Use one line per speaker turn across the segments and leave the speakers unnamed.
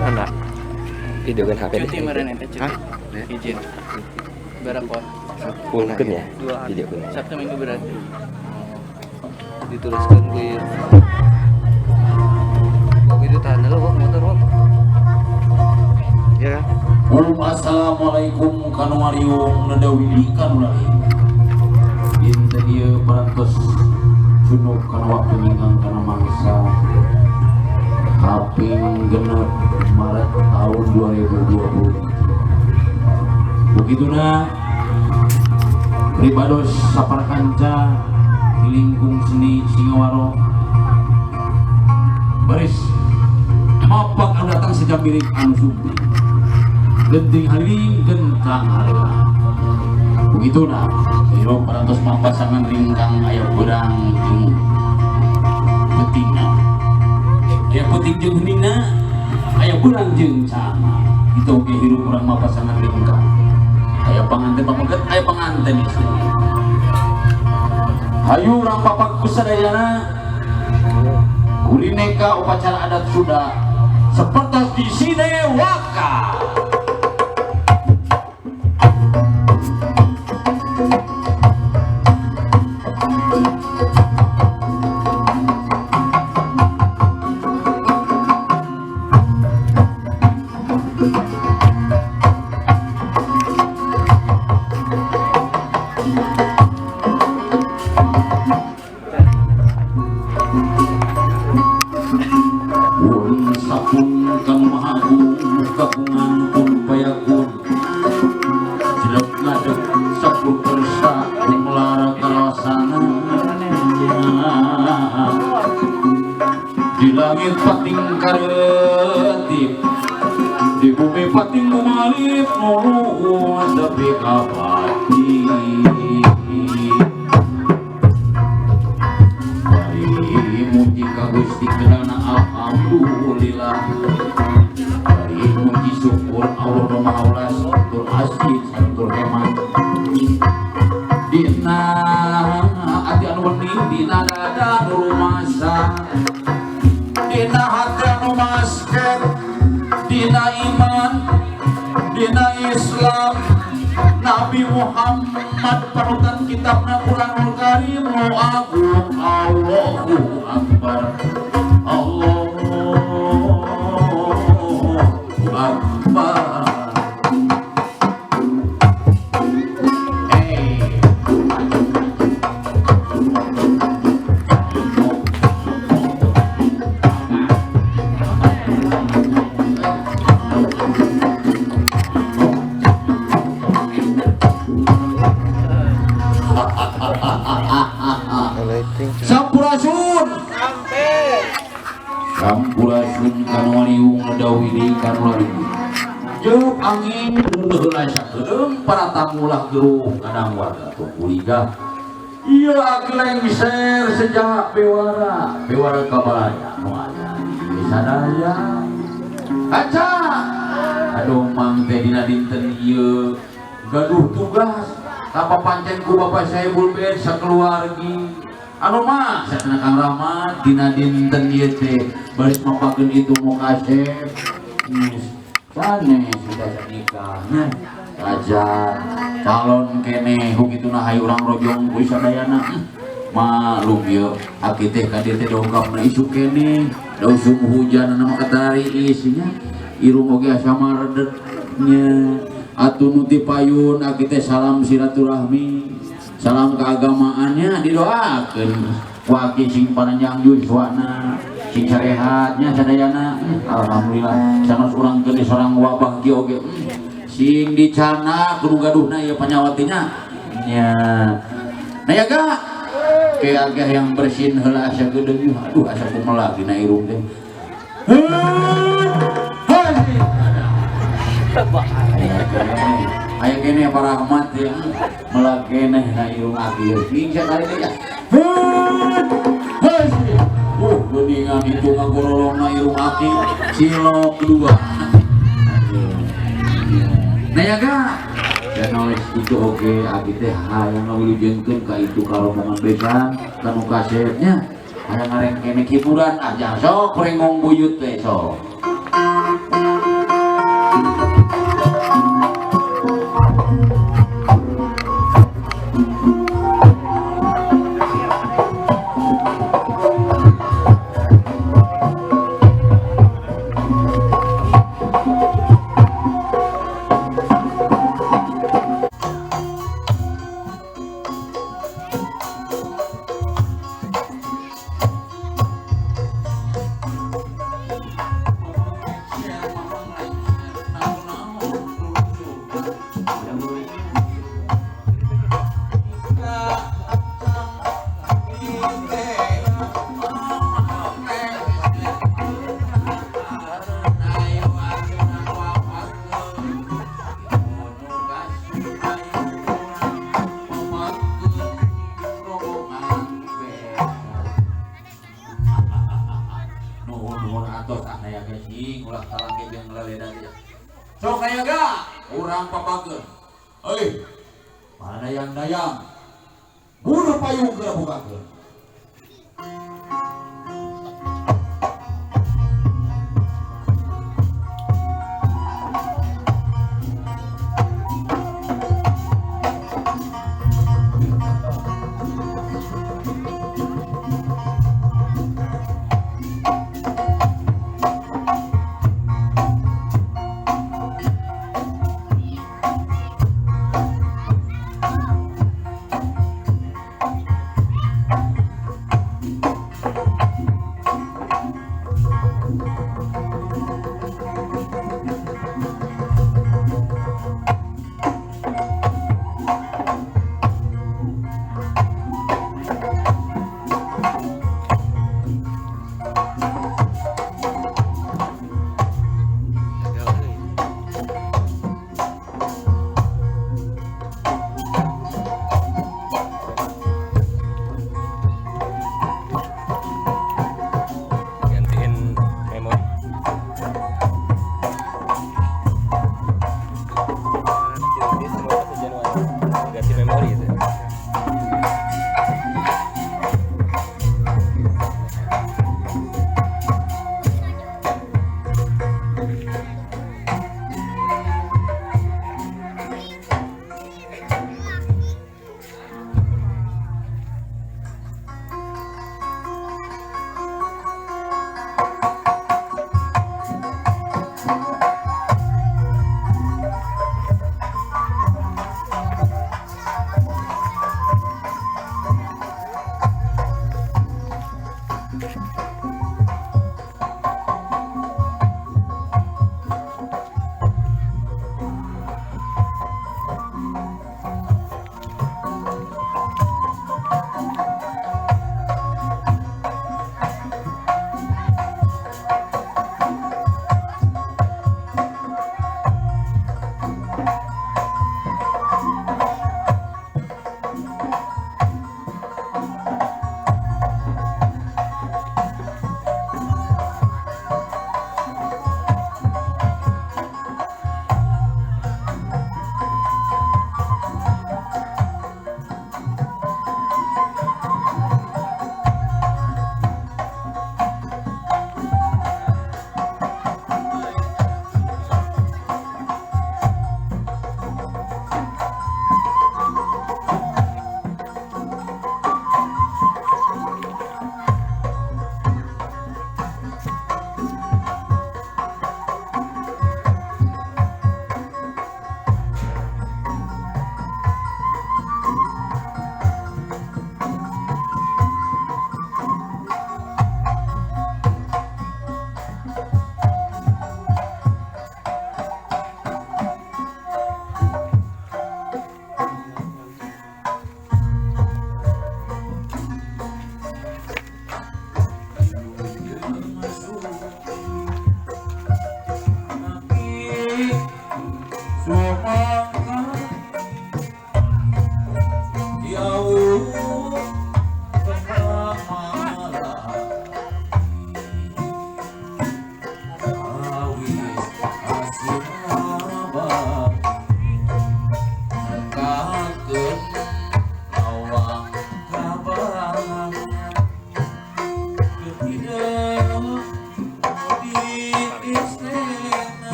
Mana? Video kan HP
cuti kemarin ente cuti.
Hah?
Izin. Berapa?
Mungkin ya.
2 hari.
Video kan.
Sabtu Minggu berarti. Dituliskan clear. Kok itu tahan dulu kok motor kok.
Ya.
Assalamualaikum kanumarium nadawili kanulari. Inta dia berantos junuk kana waktu nyinggang kana mangsa. Haping genep Maret tahun 2020. Begituna ribados sapar kanca di lingkung seni Singawaro baris mapak anu datang sejam milik anu subli genting hari gentang harga begituna hirup parantos mapasangan ringkang ayam berang jeung betina aya peuting jeung heningna aya beurang jeung cama itu oge hirup urang mah pasangan ringkang aya panganten pameget aya panganten istri hayu urang papak kusadayana kulineka upacara adat sudah seperti di sini waka di langit pating karetip di bumi pating kumalip nuhun tapi kapati bari muji ka Gusti Kedana alhamdulillah bari muji syukur Allah Maulas tur asli satur hemat dina ati anu bening dina dada nu rumasa dina hati anu masket dina iman dina Islam Nabi Muhammad panutan kitabna Quranul Karim nu agung Allahu Akbar Allahu Akbar. Sampurasun Sampurasun kanwariung nadawili kanulari jeung angin heula sakedeung para tamulah gerung kadang warga tuh kuliga ieu lengser sejak bewara kabaya nu aya di sadaya aca aduh mang teh dina dinten ieu gaduh tugas tanpa pancen ku bapak saya bulben sakeluargi anu mah satna Kang Rahmat dina dinten ieu teh baris mapakeun itu mau kasep sanes sudah nikah raja calon kene hugituna hayu urang rojong kuy sadayana malum ieu aki teh ka dieu teh dongkapna isu kene da usum hujan na makatari isinya irung oge asa maredetnya atuh nu ti payun aki teh salam silaturahmi salam keagamaannya didoakeun ku aki sing panjang yuswana sing sarehatnya sadayana alhamdulillah sanes urang geus sareng wabah kieu oge sing dicana kudu gaduhna ya panyawatinya nya nayaga kayak agak yang bersin heula asa geudeung aduh asa kumaha lagi na irung teh aya kene para rahmat ya melakene na irung aki sing sakali teh ya geningan itu ngagololong na irung aki cilok kedua nayaga dan oleh itu oke abi teh hayang ngawilujengkeun ka itu kalongan besan kanu kasetnya hayang ngareng kene hiburan aja sok rengong buyut teh sok sok nayaga urang papageun euy mana dayang bunuh payung geura bukakeun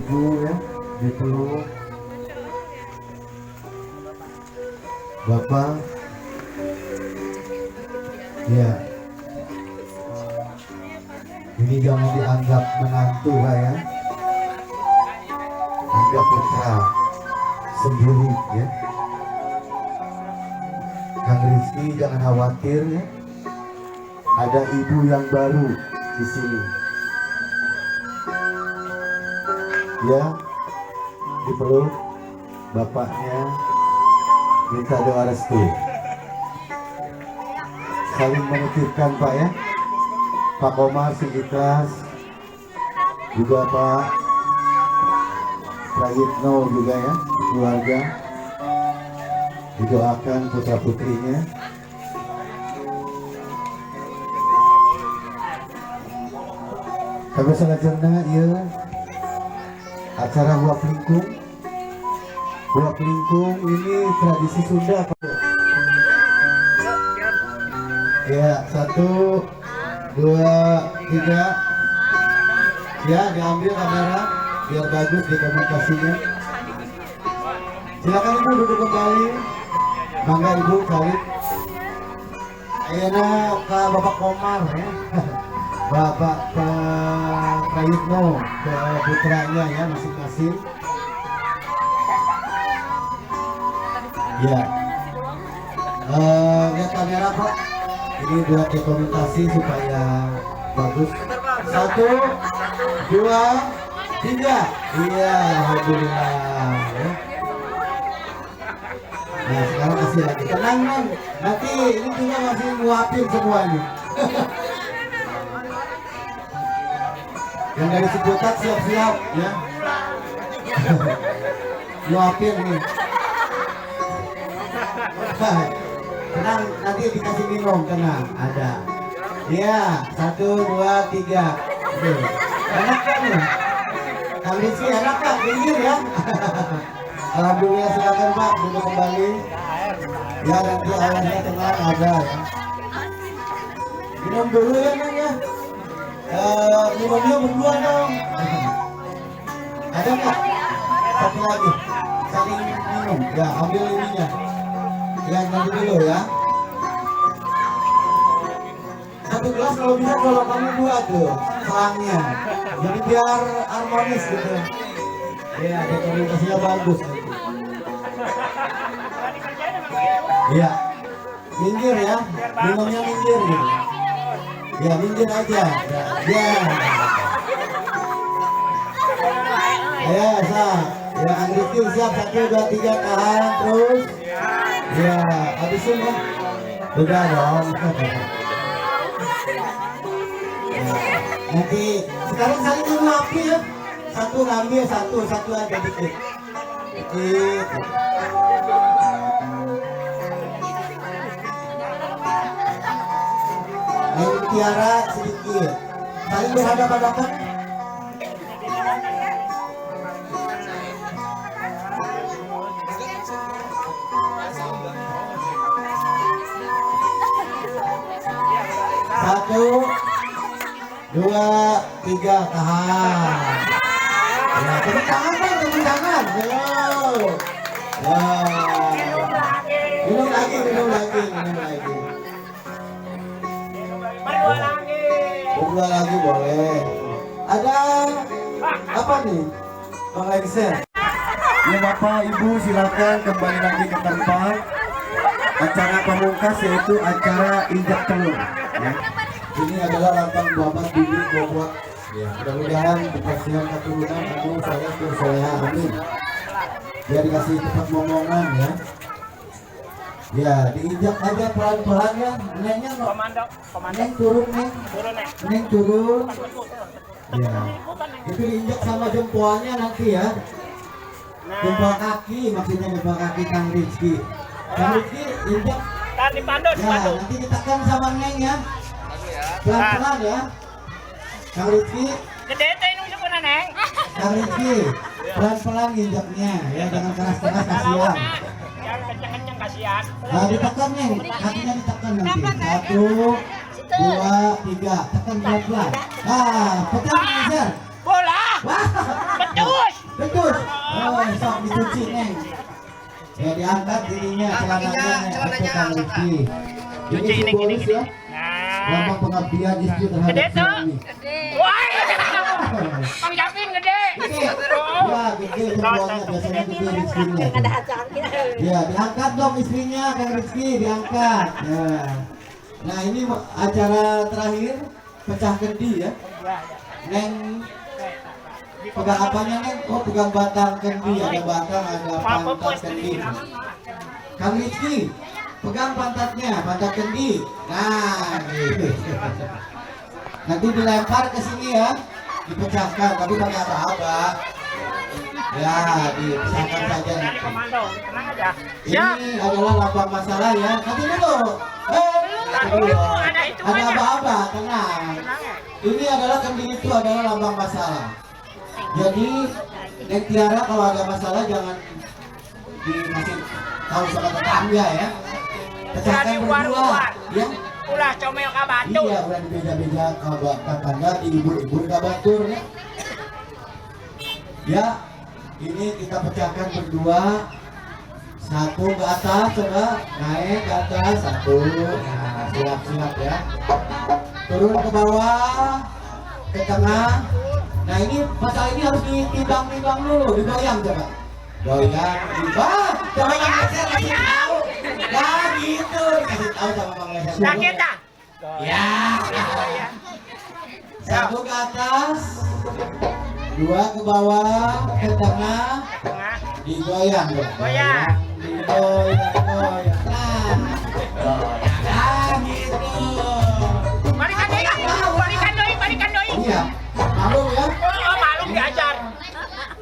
Ibu ya, gitu. Bapak, ya. Ini jangan dianggap menantu ya. Anggap putra sendiri ya. Kang Rizky jangan khawatir ya. Ada ibu yang baru di sini. Ya, dipeluk bapaknya, minta doa restu. Saling menitipkan Pak ya. Pak Komar ikhlas, juga Pak Prayitno juga ya, keluarga didoakan putra putrinya. Kami sangat cerna ya. Acara Huap Lingkung. Huap Lingkung ini tradisi Sunda Pak. Ya, 1, 2, 3. Ya, diambil kamera biar bagus di komunikasinya. Silakan Ibu duduk kembali. Mangga Ibu balik. Ayeuna ka Bapak Komar ya. Bapak Prayitno ke putranya ya masing-masing. Ya. Lihat kamera Pak. Ini buat dokumentasi supaya bagus. 1, 2, 3. Iya, alhamdulillah. Ya. Nah sekarang kasih lagi. Tenang non. Nanti ini juga masih nguapin semuanya. Yang dari Ciputat siap-siap ya. Nguapin nih. Tenang, nanti dikasih minum, tenang, ada. Iya, 1, 2, 3. Enak kan ya? Kang Rizky enak Pak, pinggir ya. Alhamdulillah, silakan Pak, duduk kembali. Ya nanti airnya tenang, ada ya. Minum dulu ya Nang ya. Minumnya berdua dong. Ada nggak? Satu lagi. Saling minum. Ya, ambil ininya. Ya, nanti dulu ya. Satu gelas kalau bisa kalau kamu buat tuh selangnya. Jadi biar harmonis gitu. Ya, dekorasinya bagus nanti. Ya, minggir ya. Minumnya minggir gitu. Ya, minggir aja. Ya. Ya, sah. Ya, Kang Rizky siap. 1, 2, 3 tahan terus. Ya, habisin kan? Udah dong. Ya. Nanti sekarang saling mengapi ya. Satu ngambil, satu aja dikit. Dikit. Yang Tiara sedikit. Saling berhadapan-hadapan. Satu, 2, 3, tahan. Ya, tepuk tangan Pak, tepuk tangan. Yo. Ya. Minum lagi, minum lagi, minum lagi. Berdua lagi boleh. Ada apa nih, Bang Lengser? Ya Bapak Ibu silakan kembali lagi ke tempat. Acara pamungkas yaitu acara injak telur. Ya. Ini adalah lantang babat bibit bobot. Ya, mudah-mudahan kepastian keturunan aku saya bersoleha, amin. Biar dikasih cepat momongan ya. Ya, diinjak aja pelan-pelan ya. Nengnya Neng turun, Neng turun. Ya. Itu diinjak sama jempolnya nanti ya. Jempol kaki, maksudnya jempol kaki Kang Rizky. Kang Rizky injak. Ya, nanti ditekan sama Neng ya. Pelan-pelan ya. Kang Rizky. Kang Rizky, pelan-pelan injaknya ya, jangan keras-keras kasihan. Nah, ditekan nih, kakinya ditekan nanti. 1, 2, 3, tekan pelan-pelan. Nah, pecah Neng.
Bola.
Wah, betul. Oh, sok dicuci Neng. Ya diangkat dirinya, celananya Neng. Kang Rizky.
Cuci ini gini.
Ya. Lambang pengabdian istri terhadap suami.
Wah. Bang Japin gede.
Ya, gede semuanya, biasanya gede istrinya. Ya, diangkat dong istrinya, Kang Rizky, diangkat. Ya. Nah, ini acara terakhir pecah kendi ya. Neng pegang apanya Neng? Oh, pegang batang kendi, ada batang, ada pantat kendi. Kang Rizky, pegang pantatnya, pantat kendi. Nah, gitu. Nanti dilempar ke sini ya, dipecahkan, tapi pakai apa-apa. Ya, dipecahkan saja nanti. Ini adalah lambang masalah ya. Nanti dulu. Ada apa-apa, tenang. Ini adalah kendi itu adalah lambang masalah. Jadi, Neng Tiara kalau ada masalah jangan dikasih tahu sama tetangga ya. Pecahkan berdua. Ya.
Ulah comel ka batu.
Iya, udah beda-beda kalau tetangga diibur-ibur ka batur ya. Ya, ini kita pecahkan berdua. 1 ke atas, coba naik ke atas 1. Nah, siap-siap ya. Turun ke bawah, ke tengah. Nah, ini masalah ini harus ditimbang-timbang dulu, digoyang coba. Goyang, coba yang geser kasih tahu. Nah, gitu, kasih tahu sama Bang Leser.
Sakit dah.
Ya. 1 ke atas, 2 ke bawah, ke tengah, digoyang.
Goyang.
Digoyang. Nah, gitu.
Balikan doi.
Iya, malu ya.
Oh, malu diajar.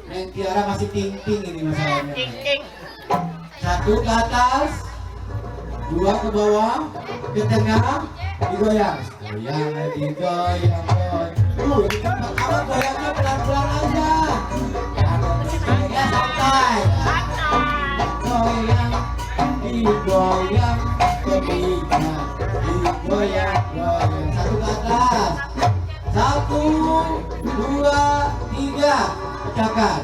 Neng Tiara masih ting-ting ini masalahnya.
King.
1 ke atas, 2 ke bawah, ke tengah, digoyang. Digoyang. Ini tempat awal goyangnya pelan-pelan aja. Ya, santai. Goyang, digoyang, ketika digoyang. 1 ke atas. 1, 2, 3, pecahkan.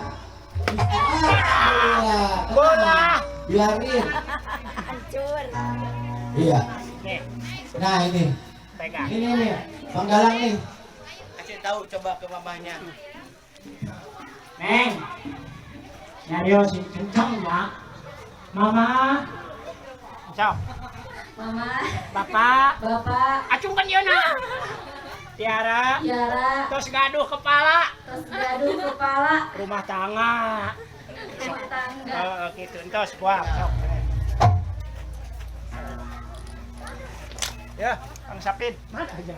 Bola.
Biarin.
Hancur.
Iya.
Nih,
Nah ini,
pegang.
ini nih, Bang Galang nih.
Kasih tahu coba ke mamahnya.
Neng. Nyario si kencang ya. Mama. Ciao.
Mama,
Bapak.
Bapak,
Acungkan dia na. Tiara.
Tiara,
Terus gaduh kepala.
terus gaduh kepala,
Rumah tangga.
rumah tangga.
Gitu. Terus gua. Sok. Ya, Kang Sapin. Mana aja.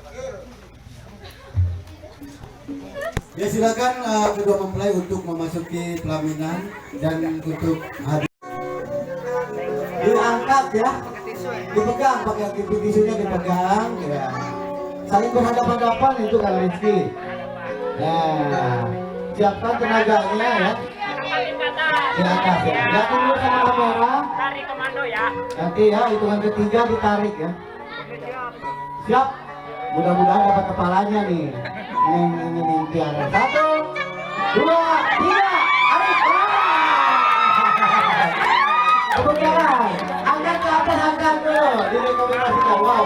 Ya silakan kedua mempelai untuk memasuki pelaminan dan untuk hadir. Diangkat ya, dipegang pakai tisunya dipegang ya. Saling berhadapan-hadapan itu Kang Rizky. Nah, siapkan tenaganya ya. Di atas ya. Lihat dulu sama kamera.
Tarik komando ya.
Nanti ya hitungan ketiga ditarik ya. Siap. Mudah-mudahan dapat kepalanya nih. Ini Tiara. 1, 2, 3. Tarik. Tepuk tangan. Angkat ke wow.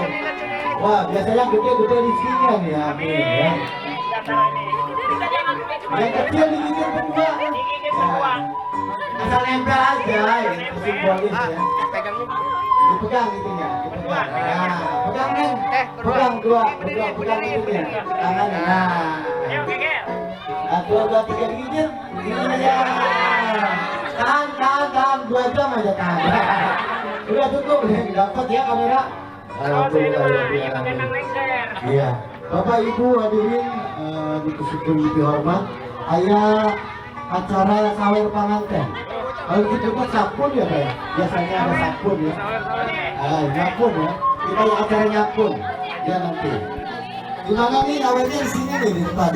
Wah, biasanya gede-gede rezekinya nih, amin ya.
Ya, taruh ini.
Yang kecil digigit berdua.
Digigit berdua.
Asal nempel aja, itu simbolis ya.
Pegangnya.
Dipegang itunya, dipegang. Nah, pegang kan? Pegang dua, pegang itunya. Tangannya.
Ayo,
Nah.
Gege.
Satu, dua, tiga digigit. Iya. Tahan, 2 jam aja tahan. Udah cukup, dapat ya kamera.
Alhamdulillah. Tenang lengser.
Iya. Bapak Ibu hadirin di hormat, ayah acara sawer panganten. Kalau gitu kan sabun ya Pak ya? Biasanya ada sabun ya. Nyapun ya. Kita yang acara nyapun. Ya nanti. Di mana nih awalnya di sini nih di depan.